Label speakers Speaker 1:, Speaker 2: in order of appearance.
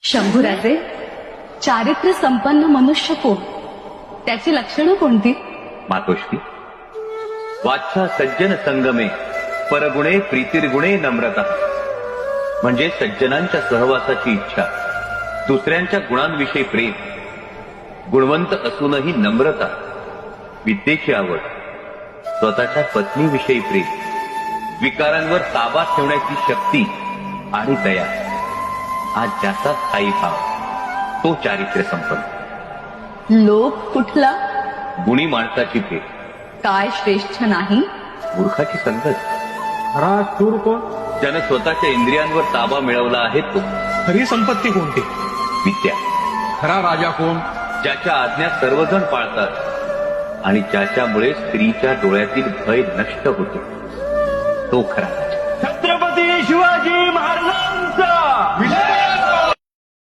Speaker 1: शंभूराजे, चारित्र्य संपन्न मनुष्य कोण? त्याची लक्षणं कोणती?
Speaker 2: मातोश्री, वाचा सज्जन संगमे परगुणे प्रीतिर्गुणे नम्रता. म्हणजे सज्जनांच्या सहवासाची इच्छा, दुसऱ्यांच्या गुणांविषयी प्रेम, गुणवंत असूनही नम्रता, विद्येची आवड, स्वतःच्या पत्नीविषयी प्रेम, विकारांवर ताबा ठेवण्याची शक्ती आणि दया, हा ज्याचा स्थायी भाव तो चारित्र्य संपन्न.
Speaker 1: लोक कुठला?
Speaker 2: गुणी माणसाची भेट,
Speaker 1: काय श्रेष्ठ नाही?
Speaker 2: मूर्खाची संगत.
Speaker 3: खरा शूर कोण?
Speaker 2: ज्यानं स्वतःच्या इंद्रियांवर ताबा मिळवला आहे तो.
Speaker 3: खरी संपत्ती कोणती?
Speaker 2: विद्या.
Speaker 3: खरा राजा कोण?
Speaker 2: ज्याच्या आज्ञा सर्वजण पाळतात आणि ज्याच्यामुळे स्त्रीच्या डोळ्यातील भय नष्ट होतो, तो खरा राजा.
Speaker 3: छत्रपती शिवाजी